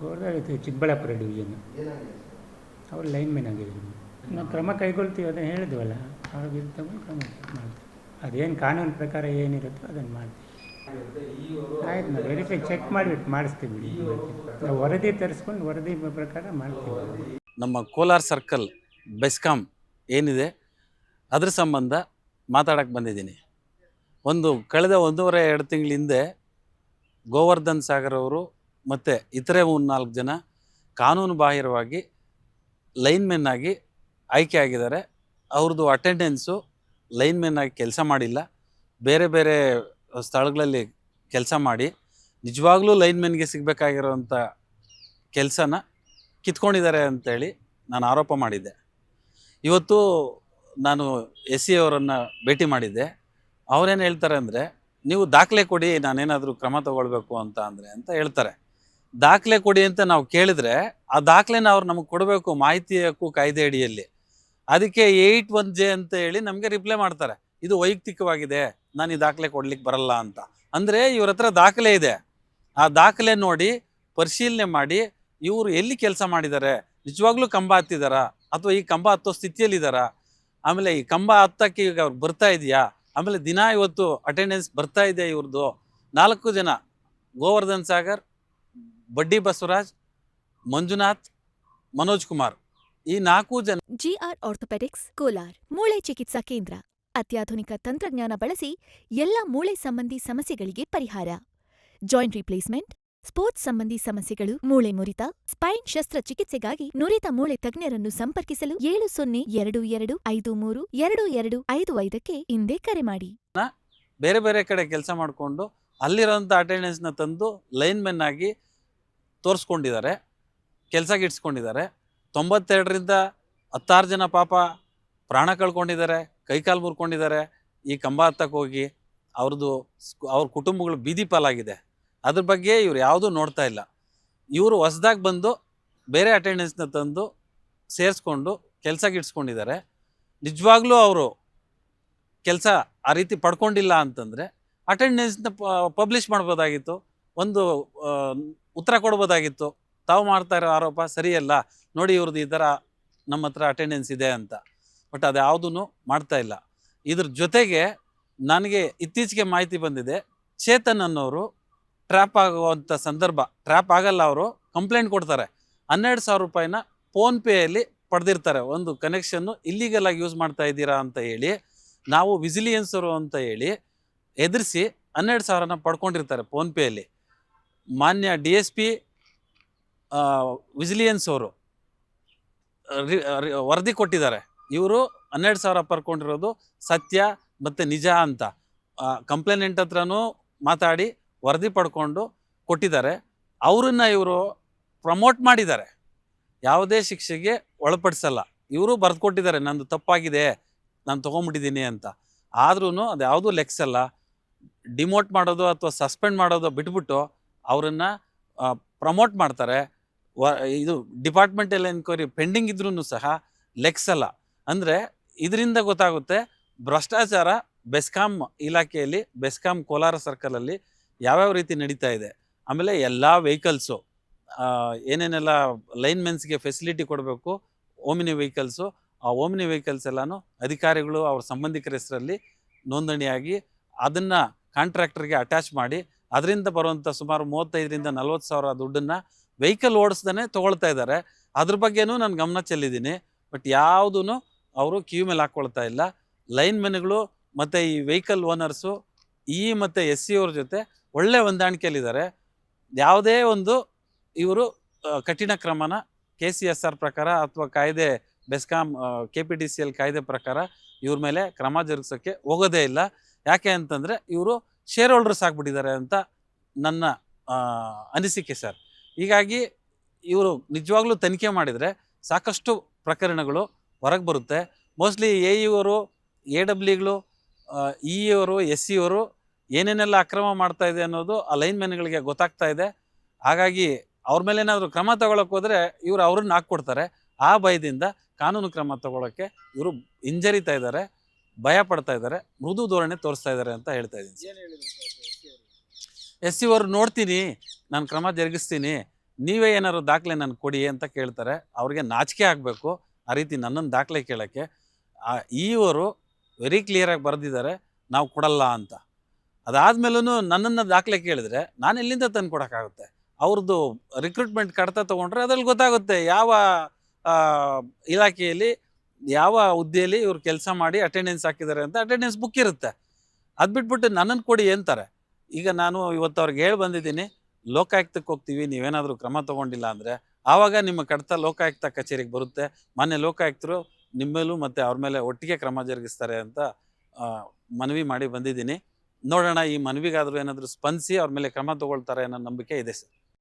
Kolar Chikkaballapur division ಅವರು line man ಆಗಿದ್ರು. ನಾವು ಕ್ರಮ ಕೈಗೊಳ್ತೀವಿ, ಅದನ್ನು ಹೇಳಿದ್ವಲ್ಲ, ಅವ್ರ ವಿರುದ್ಧ ಕ್ರಮ ಮಾಡ್ತೀವಿ. ಅದೇನು ಕಾನೂನು ಪ್ರಕಾರ ಏನಿರುತ್ತೋ ಅದನ್ನು ಮಾಡ್ತೀವಿ. ಆಯ್ತು, ನಾವು ವೆರಿಫೈ ಚೆಕ್ ಮಾಡಿಬಿಟ್ಟು ಮಾಡಿಸ್ತೀವಿ ಬಿಡಿ. ನಾವು ವರದಿ ತರಿಸ್ಕೊಂಡು ವರದಿ ಪ್ರಕಾರ ಮಾಡ್ತೀವಿ. ನಮ್ಮ ಕೋಲಾರ ಸರ್ಕಲ್ ಬೆಸ್ಕಾಂ ಏನಿದೆ ಅದ್ರ ಸಂಬಂಧ ಮಾತಾಡೋಕ್ಕೆ ಬಂದಿದ್ದೀನಿ. ಕಳೆದ 1.5-2 ತಿಂಗಳ ಹಿಂದೆ ಗೋವರ್ಧನ್ ಸಾಗರ್ ಅವರು ಮತ್ತು ಇತರೆ 3-4 ಜನ ಕಾನೂನು ಬಾಹಿರವಾಗಿ ಲೈನ್ಮೆನ್ ಆಗಿ ಆಯ್ಕೆ ಆಗಿದ್ದಾರೆ. ಅವ್ರದ್ದು ಅಟೆಂಡೆನ್ಸು ಲೈನ್ಮೆನ್ ಆಗಿ ಕೆಲಸ ಮಾಡಿಲ್ಲ, ಬೇರೆ ಬೇರೆ ಸ್ಥಳಗಳಲ್ಲಿ ಕೆಲಸ ಮಾಡಿ ನಿಜವಾಗ್ಲೂ ಲೈನ್ಮೆನ್ಗೆ ಸಿಗಬೇಕಾಗಿರೋವಂಥ ಕೆಲಸನ ಕಿತ್ಕೊಂಡಿದ್ದಾರೆ ಅಂತೇಳಿ ನಾನು ಆರೋಪ ಮಾಡಿದ್ದೆ. ಇವತ್ತು ನಾನು SC ಅವರನ್ನು ಭೇಟಿ ಮಾಡಿದ್ದೆ. ಅವರೇನು ಹೇಳ್ತಾರೆ ಅಂದರೆ, ನೀವು ದಾಖಲೆ ಕೊಡಿ, ನಾನೇನಾದರೂ ಕ್ರಮ ತಗೊಳ್ಬೇಕು ಅಂತ ಹೇಳ್ತಾರೆ. ದಾಖಲೆ ಕೊಡಿ ಅಂತ ನಾವು ಕೇಳಿದ್ರೆ ಆ ದಾಖಲೆನ ಅವ್ರು ನಮಗೆ ಕೊಡಬೇಕು ಮಾಹಿತಿ ಹಕ್ಕು ಕಾಯ್ದೆ ಅಡಿಯಲ್ಲಿ. ಅದಕ್ಕೆ 81J ಅಂತ ಹೇಳಿ ನಮಗೆ ರಿಪ್ಲೈ ಮಾಡ್ತಾರೆ, ಇದು ವೈಯಕ್ತಿಕವಾಗಿದೆ, ನಾನು ಈ ದಾಖಲೆ ಕೊಡ್ಲಿಕ್ಕೆ ಬರಲ್ಲ ಅಂತ. ಅಂದರೆ ಇವ್ರ ಹತ್ರ ದಾಖಲೆ ಇದೆ, ಆ ದಾಖಲೆ ನೋಡಿ ಪರಿಶೀಲನೆ ಮಾಡಿ ಇವರು ಎಲ್ಲಿ ಕೆಲಸ ಮಾಡಿದ್ದಾರೆ, ನಿಜವಾಗ್ಲೂ ಕಂಬ ಹತ್ತಿದಾರಾ ಅಥವಾ ಈ ಕಂಬ ಹತ್ತೋ ಸ್ಥಿತಿಯಲ್ಲಿದ್ದಾರಾ, ಆಮೇಲೆ ಈ ಕಂಬ ಹತ್ತಕ್ಕೆ ಈಗ ಅವ್ರು ಬರ್ತಾ ಇದೆಯಾ, ಆಮೇಲೆ ದಿನ ಇವತ್ತು ಅಟೆಂಡೆನ್ಸ್ ಬರ್ತಾ ಇದೆ ಇವ್ರದ್ದು. 4 ಜನ, ಗೋವರ್ಧನ್ ಸಾಗರ್, ಬಡ್ಡಿ ಬಸವರಾಜ್, ಮಂಜುನಾಥ್, ಮನೋಜ್ ಕುಮಾರ್, ಈ 4 ಜನ. GR ಆರ್ಥೋಪೆಡಿಕ್ಸ್ ಕೋಲಾರ್ ಮೂಳೆ ಚಿಕಿತ್ಸಾ ಕೇಂದ್ರ. ಅತ್ಯಾಧುನಿಕ ತಂತ್ರಜ್ಞಾನ ಬಳಸಿ ಎಲ್ಲ ಮೂಳೆ ಸಂಬಂಧಿ ಸಮಸ್ಯೆಗಳಿಗೆ ಪರಿಹಾರ. ಜಾಯಿಂಟ್ ರಿಪ್ಲೇಸ್ಮೆಂಟ್, ಸ್ಪೋರ್ಟ್ಸ್ ಸಂಬಂಧಿ ಸಮಸ್ಯೆಗಳು, ಮೂಳೆ ಮುರಿತ, ಸ್ಪೈನ್ ಶಸ್ತ್ರಚಿಕಿತ್ಸೆಗಾಗಿ ನುರಿತ ಮೂಳೆ ತಜ್ಞರನ್ನು ಸಂಪರ್ಕಿಸಲು 7020532255ಕ್ಕೆ ಹಿಂದೆ ಕರೆ ಮಾಡಿ. ಬೇರೆ ಬೇರೆ ಕಡೆ ಕೆಲಸ ಮಾಡಿಕೊಂಡು ಅಲ್ಲಿರೋಂಥ ಅಟೆಂಡೆನ್ಸ್ನ ತಂದು ಲೈನ್ಮೆನ್ ಆಗಿ ತೋರಿಸ್ಕೊಂಡಿದ್ದಾರೆ, ಕೆಲಸಕ್ಕೆ ಇಡ್ಸ್ಕೊಂಡಿದ್ದಾರೆ. 92ರಿಂದ 16 ಜನ ಪಾಪ ಪ್ರಾಣ ಕಳ್ಕೊಂಡಿದ್ದಾರೆ, ಕೈಕಾಲು ಮುರ್ಕೊಂಡಿದ್ದಾರೆ ಈ ಕಂಬ ಹತ್ತಕ್ಕೆ ಹೋಗಿ. ಅವ್ರ ಕುಟುಂಬಗಳು ಬೀದಿ ಪಾಲಾಗಿದೆ. ಅದ್ರ ಬಗ್ಗೆ ಇವ್ರು ಯಾವುದೂ ನೋಡ್ತಾ ಇಲ್ಲ. ಇವರು ಹೊಸ್ದಾಗಿ ಬಂದು ಬೇರೆ ಅಟೆಂಡೆನ್ಸ್ನ ತಂದು ಸೇರಿಸ್ಕೊಂಡು ಕೆಲಸಕ್ಕೆ ಇಡ್ಸ್ಕೊಂಡಿದ್ದಾರೆ. ನಿಜವಾಗ್ಲೂ ಅವರು ಕೆಲಸ ಆ ರೀತಿ ಪಡ್ಕೊಂಡಿಲ್ಲ ಅಂತಂದರೆ ಅಟೆಂಡೆನ್ಸ್ನ ಪಬ್ಲಿಷ್ ಮಾಡ್ಬೋದಾಗಿತ್ತು, ಒಂದು ಉತ್ತರ ಕೊಡ್ಬೋದಾಗಿತ್ತು. ತಾವು ಮಾಡ್ತಾ ಇರೋ ಆರೋಪ ಸರಿಯಲ್ಲ, ನೋಡಿ ಇವ್ರದ್ದು ಈ ಥರ ನಮ್ಮ ಹತ್ರ ಅಟೆಂಡೆನ್ಸ್ ಇದೆ ಅಂತ. ಬಟ್ ಅದು ಯಾವುದೂ ಮಾಡ್ತಾ ಇಲ್ಲ. ಇದ್ರ ಜೊತೆಗೆ ನನಗೆ ಇತ್ತೀಚೆಗೆ ಮಾಹಿತಿ ಬಂದಿದೆ, ಚೇತನ್ ಅನ್ನೋರು ಟ್ರ್ಯಾಪ್ ಆಗುವಂಥ ಸಂದರ್ಭ, ಟ್ರ್ಯಾಪ್ ಆಗಲ್ಲ, ಅವರು ಕಂಪ್ಲೇಂಟ್ ಕೊಡ್ತಾರೆ. 12,000 ರೂಪಾಯಿನ ಫೋನ್ಪೇಯಲ್ಲಿ ಪಡೆದಿರ್ತಾರೆ. ಒಂದು ಕನೆಕ್ಷನ್ನು ಇಲ್ಲಿಗಲ್ ಆಗಿ ಯೂಸ್ ಮಾಡ್ತಾ ಇದ್ದೀರಾ ಅಂತ ಹೇಳಿ, ನಾವು ವಿಜಿಲಿಯನ್ಸರು ಅಂತ ಹೇಳಿ ಎದುರಿಸಿ 12,000ನ ಪಡ್ಕೊಂಡಿರ್ತಾರೆ ಫೋನ್ಪೇಯಲ್ಲಿ. ಮಾನ್ಯ DSP ವಿಜಿಲಿಯನ್ಸ್ ಅವರು ವರದಿ ಕೊಟ್ಟಿದ್ದಾರೆ, ಇವರು 12,000 ಪಡ್ಕೊಂಡಿರೋದು ಸತ್ಯ ಮತ್ತು ನಿಜ ಅಂತ. ಕಂಪ್ಲೇನೆಂಟ್ ಹತ್ರನೂ ಮಾತಾಡಿ ವರದಿ ಪಡ್ಕೊಂಡು ಕೊಟ್ಟಿದ್ದಾರೆ. ಅವರನ್ನು ಇವರು ಪ್ರಮೋಟ್ ಮಾಡಿದ್ದಾರೆ, ಯಾವುದೇ ಶಿಕ್ಷೆಗೆ ಒಳಪಡಿಸಲ್ಲ. ಇವರು ಬರೆದು ಕೊಟ್ಟಿದ್ದಾರೆ, ನಂದು ತಪ್ಪಾಗಿದೆ, ನಾನು ತೊಗೊಂಬಿಟ್ಟಿದ್ದೀನಿ ಅಂತ. ಆದ್ರೂ ಅದು ಯಾವುದೂ ಲೆಕ್ಸಲ್ಲ. ಡಿಮೋಟ್ ಮಾಡೋದು ಅಥವಾ ಸಸ್ಪೆಂಡ್ ಮಾಡೋದು ಬಿಟ್ಬಿಟ್ಟು ಅವರನ್ನು ಪ್ರಮೋಟ್ ಮಾಡ್ತಾರೆ. ಇದು ಡಿಪಾರ್ಟ್ಮೆಂಟಲ್ ಎನ್ಕ್ವೈರಿ ಪೆಂಡಿಂಗ್ ಇದ್ರೂ ಸಹ ಲೆಕ್ಸಲ್ಲ. ಅಂದರೆ ಇದರಿಂದ ಗೊತ್ತಾಗುತ್ತೆ ಭ್ರಷ್ಟಾಚಾರ ಬೆಸ್ಕಾಂ ಇಲಾಖೆಯಲ್ಲಿ, ಬೆಸ್ಕಾಂ ಕೋಲಾರ ಸರ್ಕಲಲ್ಲಿ ಯಾವ್ಯಾವ ರೀತಿ ನಡೀತಾ ಇದೆ. ಆಮೇಲೆ ಎಲ್ಲ ವೆಹಿಕಲ್ಸು ಏನೇನೆಲ್ಲ ಲೈನ್ಮೆನ್ಸ್ಗೆ ಫೆಸಿಲಿಟಿ ಕೊಡಬೇಕು, ಓಮಿನಿ ವೆಹಿಕಲ್ಸು, ಆ ಓಮಿನಿ ವೆಹಿಕಲ್ಸ್ ಎಲ್ಲನೂ ಅಧಿಕಾರಿಗಳು ಅವ್ರ ಸಂಬಂಧಿಕರ ಹೆಸರಲ್ಲಿ ನೋಂದಣಿಯಾಗಿ ಅದನ್ನು ಕಾಂಟ್ರಾಕ್ಟರ್ಗೆ ಅಟ್ಯಾಚ್ ಮಾಡಿ ಅದರಿಂದ ಬರುವಂಥ ಸುಮಾರು 35,000ರಿಂದ 40,000 ದುಡ್ಡನ್ನು ವೆಹಿಕಲ್ ಓಡಿಸ್ದೇ ತೊಗೊಳ್ತಾ ಇದ್ದಾರೆ. ಅದ್ರ ಬಗ್ಗೆನೂ ನಾನು ಗಮನ ಚೆಲ್ಲಿದ್ದೀನಿ. ಬಟ್ ಯಾವುದೂ ಅವರು ಕಿವಿ ಮೇಲೆ ಹಾಕ್ಕೊಳ್ತಾ ಇಲ್ಲ. ಲೈನ್ಮೆನ್ಗಳು ಮತ್ತು ಈ ವೆಹಿಕಲ್ ಓನರ್ಸು ಮತ್ತು SC ಅವ್ರ ಜೊತೆ ಒಳ್ಳೆ ಹೊಂದಾಣಿಕೆಯಲ್ಲಿದ್ದಾರೆ. ಯಾವುದೇ ಒಂದು ಇವರು ಕಠಿಣ ಕ್ರಮನ KCSR ಪ್ರಕಾರ ಅಥವಾ ಕಾಯ್ದೆ ಬೆಸ್ಕಾಂ KPTCL ಕಾಯ್ದೆ ಪ್ರಕಾರ ಇವ್ರ ಮೇಲೆ ಕ್ರಮ ಜರುಗಿಸೋಕ್ಕೆ ಹೋಗೋದೇ ಇಲ್ಲ. ಯಾಕೆ ಅಂತಂದರೆ ಇವರು ಶೇರ್ ಹೋಲ್ಡರ್ಸ್ ಆಗಿಬಿಟ್ಟಿದ್ದಾರೆ ಅಂತ ನನ್ನ ಅನಿಸಿಕೆ ಸರ್. ಹೀಗಾಗಿ ಇವರು ನಿಜವಾಗ್ಲೂ ತನಿಖೆ ಮಾಡಿದರೆ ಸಾಕಷ್ಟು ಪ್ರಕರಣಗಳು ಹೊರಗೆ ಬರುತ್ತೆ. ಮೋಸ್ಟ್ಲಿ AEವರು, AWಗಳು, EEವರು, SCವರು ಏನೇನೆಲ್ಲ ಅಕ್ರಮ ಮಾಡ್ತಾ ಇದೆ ಅನ್ನೋದು ಆ ಲೈನ್ಮೆನ್ಗಳಿಗೆ ಗೊತ್ತಾಗ್ತಾ ಇದೆ. ಹಾಗಾಗಿ ಅವ್ರ ಮೇಲೆ ಏನಾದರೂ ಕ್ರಮ ತಗೊಳಕ್ಕೆ ಹೋದರೆ ಇವರು ಅವ್ರನ್ನ ಹಾಕ್ಕೊಡ್ತಾರೆ. ಆ ಭಯದಿಂದ ಕಾನೂನು ಕ್ರಮ ತಗೊಳ್ಳೋಕ್ಕೆ ಇವರು ಹಿಂಜರಿತಾ ಇದ್ದಾರೆ, ಭಯ ಪಡ್ತಾ ಇದ್ದಾರೆ, ಮೃದು ಧೋರಣೆ ತೋರಿಸ್ತಾ ಇದ್ದಾರೆ ಅಂತ ಹೇಳ್ತಾ ಇದ್ದೀನಿ. SC ಅವರು ನೋಡ್ತೀನಿ, ನಾನು ಕ್ರಮ ಜರುಗಿಸ್ತೀನಿ, ನೀವೇ ಏನಾದ್ರು ದಾಖಲೆ ನನಗೆ ಕೊಡಿ ಅಂತ ಕೇಳ್ತಾರೆ. ಅವ್ರಿಗೆ ನಾಚಿಕೆ ಆಗಬೇಕು ಆ ರೀತಿ ನನ್ನನ್ನು ದಾಖಲೆ ಕೇಳೋಕ್ಕೆ. ಇವರು ವೆರಿ ಕ್ಲಿಯರಾಗಿ ಬರೆದಿದ್ದಾರೆ ನಾವು ಕೊಡಲ್ಲ ಅಂತ. ಅದಾದ್ಮೇಲೂ ನನ್ನನ್ನು ದಾಖಲೆ ಕೇಳಿದ್ರೆ ನಾನು ಎಲ್ಲಿಂದ ತಂದು ಕೊಡೋಕ್ಕಾಗುತ್ತೆ? ಅವ್ರದ್ದು ರಿಕ್ರೂಟ್ಮೆಂಟ್ ಕಡತ ತೊಗೊಂಡ್ರೆ ಅದ್ರಲ್ಲಿ ಗೊತ್ತಾಗುತ್ತೆ ಯಾವ ಇಲಾಖೆಯಲ್ಲಿ ಯಾವ ಹುದ್ದೆಯಲ್ಲಿ ಇವ್ರು ಕೆಲಸ ಮಾಡಿ ಅಟೆಂಡೆನ್ಸ್ ಹಾಕಿದ್ದಾರೆ ಅಂತ. ಅಟೆಂಡೆನ್ಸ್ ಬುಕ್ ಇರುತ್ತೆ. ಅದು ಬಿಟ್ಬಿಟ್ಟು ನನ್ನನ್ನು ಕೊಡಿ ಅಂತಾರೆ. ಈಗ ನಾನು ಇವತ್ತು ಅವ್ರಿಗೆ ಹೇಳಿ ಬಂದಿದ್ದೀನಿ, ಲೋಕಾಯುಕ್ತಕ್ಕೆ ಹೋಗ್ತೀವಿ, ನೀವೇನಾದರೂ ಕ್ರಮ ತೊಗೊಂಡಿಲ್ಲ ಅಂದರೆ ಆವಾಗ ನಿಮ್ಮ ಕಡತ ಲೋಕಾಯುಕ್ತ ಕಚೇರಿಗೆ ಬರುತ್ತೆ. ಮಾನ್ಯ ಲೋಕಾಯುಕ್ತರು ನಿಮ್ಮ ಮೇಲೂ ಮತ್ತು ಅವ್ರ ಮೇಲೆ ಒಟ್ಟಿಗೆ ಕ್ರಮ ಜರುಗಿಸ್ತಾರೆ ಅಂತ ಮನವಿ ಮಾಡಿ ಬಂದಿದ್ದೀನಿ. ನೋಡೋಣ, ಈ ಮನವಿಗಾದರೂ ಏನಾದರೂ ಸ್ಪಂದಿಸಿ ಅವ್ರ ಮೇಲೆ ಕ್ರಮ ತಗೊಳ್ತಾರೆ ಅನ್ನೋ ನಂಬಿಕೆ ಇದೆ ಸರ್.